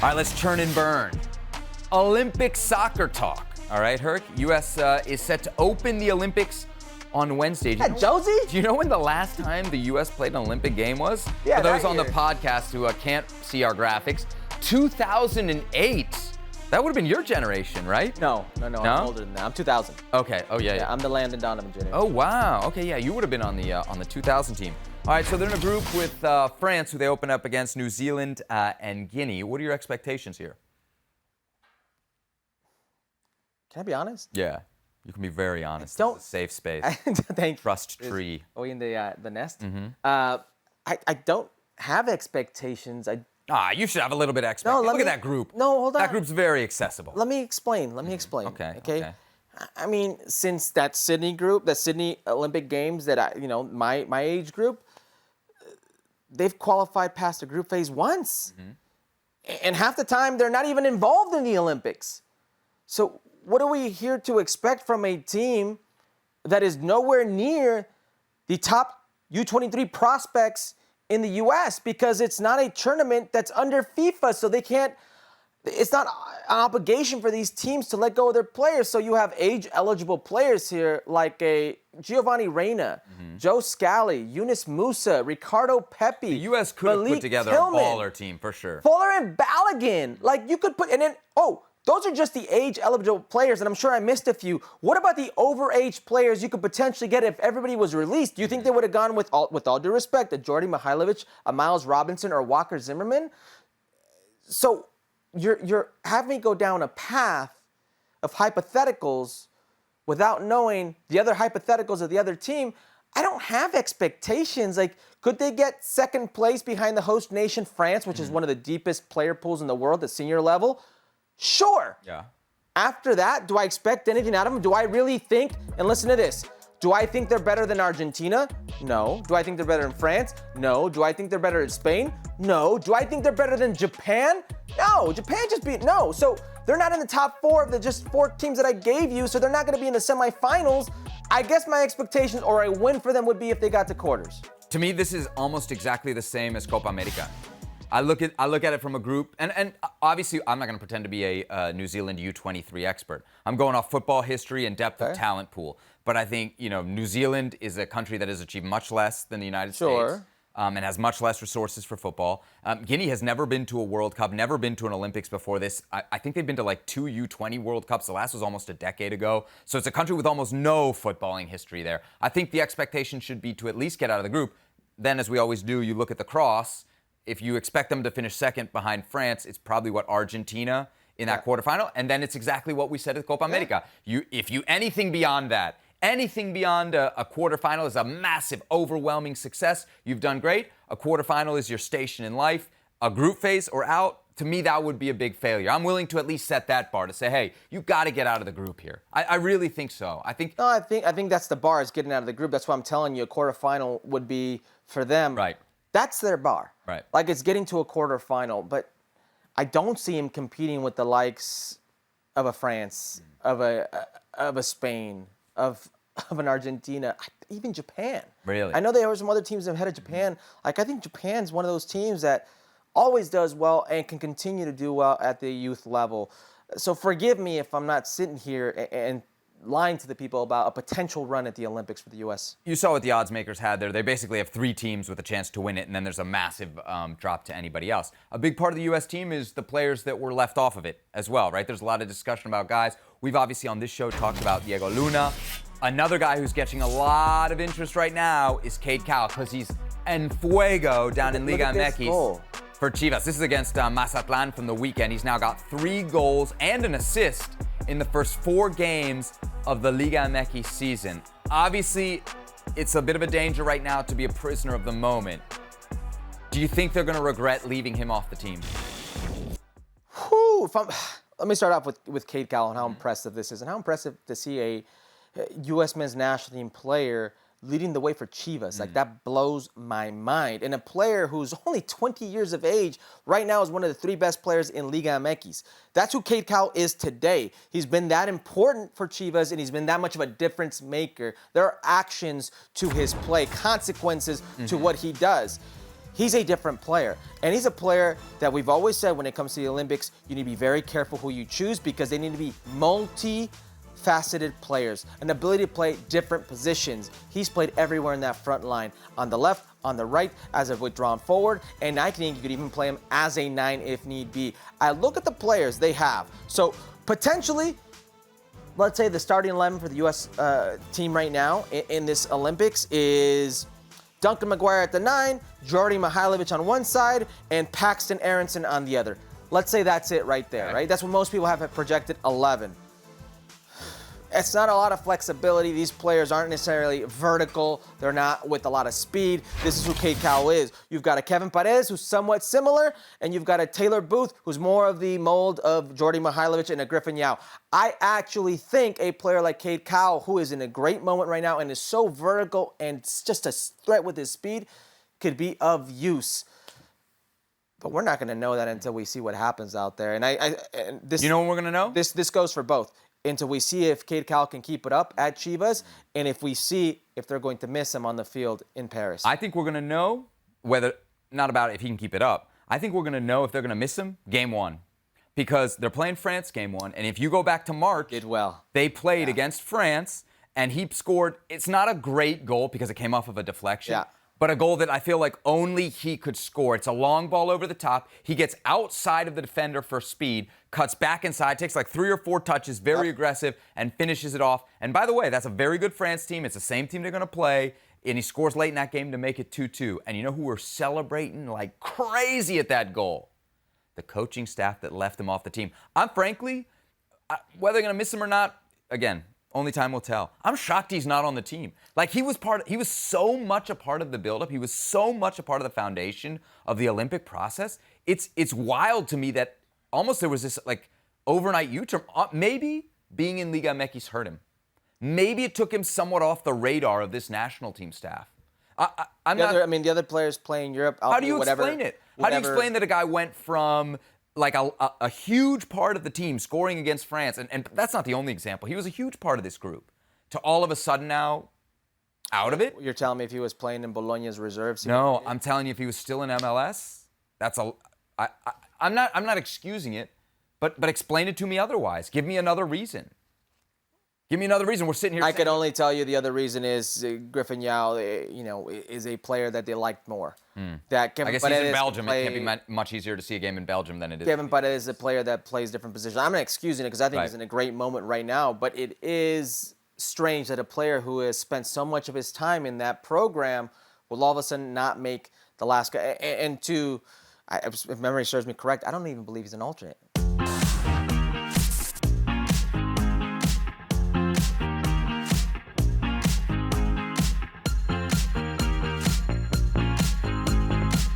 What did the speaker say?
All right, let's churn and burn. Olympic soccer talk. All right, Herc, U.S. Is set to open the Olympics on Wednesday. Josie? Do you know when the last time the U.S. played an Olympic game was? Yeah, for those that on year. the podcast who can't see our graphics, 2008. That would have been your generation, right? No, I'm older than that. I'm 2000. Okay. Oh, yeah. I'm the Landon Donovan Jr. Oh, wow. Okay, yeah, you would have been on the 2000 team. All right, so they're in a group with France, who they open up against New Zealand and Guinea. What are your expectations here? Can I be honest? Yeah, you can be very honest. Don't- This is a safe space. Thank you. Trust tree. Are we in the nest? Mm-hmm. I don't have expectations. You should have a little bit of expectation. Look at that group. No, hold on. That group's very accessible. Let me explain. Okay. I mean, since that Sydney group, that Sydney Olympic Games, that my age group, they've qualified past the group phase once, and half the time they're not even involved in the Olympics. So what are we here to expect from a team that is nowhere near the top U23 prospects in the U.S. because it's not a tournament that's under FIFA, so they can't. It's not an obligation for these teams to let go of their players. So you have age-eligible players here like a Giovanni Reyna, Joe Scally, Yunus Musa, Ricardo Pepi. The U.S. could have put together a baller team for sure. Fuller and Balogun. Like, you could put, and then, those are just the age-eligible players, and I'm sure I missed a few. What about the overage players you could potentially get if everybody was released? Do you think they would have gone with all due respect, a Jordy Mihailovic, a Miles Robinson, or Walker Zimmerman? So you're having me go down a path of hypotheticals without knowing the other hypotheticals of the other team. I don't have expectations. Like, could they get second place behind the host nation, France, which is one of the deepest player pools in the world at senior level? Sure. Yeah. After that, do I expect anything out of them? Do I really think, and listen to this, do I think they're better than Argentina? No. Do I think they're better than France? No. Do I think they're better than Spain? No. Do I think they're better than Japan? No. Japan just beat, no. So they're not in the top four of the just four teams that I gave you, so they're not going to be in the semifinals. I guess my expectations or a win for them would be if they got to quarters. To me, this is almost exactly the same as Copa America. I look at it from a group, and obviously I'm not going to pretend to be a New Zealand U23 expert. I'm going off football history and depth of talent pool. But I think, New Zealand is a country that has achieved much less than the United States and has much less resources for football. Guinea has never been to a World Cup, never been to an Olympics before this. I think they've been to like 2 U20 World Cups. The last was almost a decade ago. So it's a country with almost no footballing history there. I think the expectation should be to at least get out of the group. Then, as we always do, you look at the cross. If you expect them to finish second behind France, it's probably Argentina in that quarterfinal, and then it's exactly what we said at Copa America. If anything beyond that, anything beyond a quarterfinal is a massive, overwhelming success. You've done great. A quarterfinal is your station in life. A group phase or out, to me, that would be a big failure. I'm willing to at least set that bar to say, hey, you got to get out of the group here. I really think so. I think that's the bar, is getting out of the group. That's why I'm telling you a quarterfinal would be for them. Right. That's their bar. Right. Like, it's getting to a quarterfinal, but I don't see him competing with the likes of a France, of a Spain, of an Argentina, even Japan. Really? I know there were some other teams ahead of Japan. Like, I think Japan's one of those teams that always does well and can continue to do well at the youth level. So forgive me if I'm not sitting here and lying to the people about a potential run at the Olympics for the U.S. You saw what the odds makers had there. They basically have 3 teams with a chance to win it, and then there's a massive drop to anybody else. A big part of the U.S. team is the players that were left off of it as well, right? There's a lot of discussion about guys. We've obviously on this show talked about Diego Luna. Another guy who's getting a lot of interest right now is Cade Cowell, because he's en fuego down in Liga MX for Chivas. This is against Mazatlan from the weekend. He's now got 3 goals and an assist in the first 4 games of the Liga MX season. Obviously, it's a bit of a danger right now to be a prisoner of the moment. Do you think they're going to regret leaving him off the team? Let me start off with Cade Cowell and how impressive this is, and how impressive to see a U.S. men's national team player leading the way for Chivas. Like, that blows my mind. And a player who's only 20 years of age right now is one of the 3 best players in Liga MX. That's who Cade Cowell is today. He's been that important for Chivas, and he's been that much of a difference maker. There are actions to his play, consequences to what he does. He's a different player. And he's a player that we've always said when it comes to the Olympics, you need to be very careful who you choose because they need to be multi-faceted players, an ability to play different positions. He's played everywhere in that front line, on the left, on the right, as a withdrawn forward, and I think you could even play him as a 9 if need be. I look at the players they have. So potentially, let's say the starting 11 for the U.S. Team right now in this Olympics is Duncan McGuire at the 9, Jordy Mihailovic on one side, and Paxton Aronson on the other. Let's say that's it right there, right? That's what most people have projected 11. It's not a lot of flexibility. These players aren't necessarily vertical. They're not with a lot of speed. This is who Cade Cowell is. You've got a Kevin Paredes who's somewhat similar, and you've got a Taylor Booth who's more of the mold of Jordy Mihailovic and a Griffin Yao. I actually think a player like Cade Cowell, who is in a great moment right now and is so vertical and just a threat with his speed, could be of use. But we're not going to know that until we see what happens out there. And this, you know when we're going to know? This goes for both. Until we see if Cade Cowell can keep it up at Chivas, and if we see if they're going to miss him on the field in Paris. I think we're going to know whether, not about if he can keep it up. I think we're going to know if they're going to miss him game 1. Because they're playing France game 1, and if you go back to March, they played against France, and he scored, it's not a great goal because it came off of a deflection. But a goal that I feel like only he could score. It's a long ball over the top. He gets outside of the defender for speed, cuts back inside, takes like 3 or 4 touches, very aggressive, and finishes it off. And by the way, that's a very good France team. It's the same team they're going to play. And he scores late in that game to make it 2-2. And you know who we're celebrating like crazy at that goal? The coaching staff that left him off the team. I'm frankly, whether they're going to miss him or not, again, only time will tell. I'm shocked he's not on the team. Like he was so much a part of the buildup. He was so much a part of the foundation of the Olympic process. It's wild to me that almost there was this like overnight U-turn. Maybe being in Liga MX hurt him. Maybe it took him somewhat off the radar of this national team staff. The other players play in Europe. How do you explain it? How do you explain that a guy went from like a huge part of the team scoring against France, and that's not the only example. He was a huge part of this group. To all of a sudden now, out of it? You're telling me if he was playing in Bologna's reserves? No, I'm telling you if he was still in MLS, I'm not excusing it, but explain it to me otherwise. Give me another reason. Give me another reason. We're sitting here. I can only tell you the other reason is Griffin Yao, is a player that they liked more. That Kevin I guess Paredes he's in Belgium. It can't be much easier to see a game in Belgium than it is. Kevin Paredes is a player that plays different positions. I'm not excusing it because I think he's in a great moment right now, but it is strange that a player who has spent so much of his time in that program will all of a sudden not make the last guy. And if memory serves me correct, I don't even believe he's an alternate.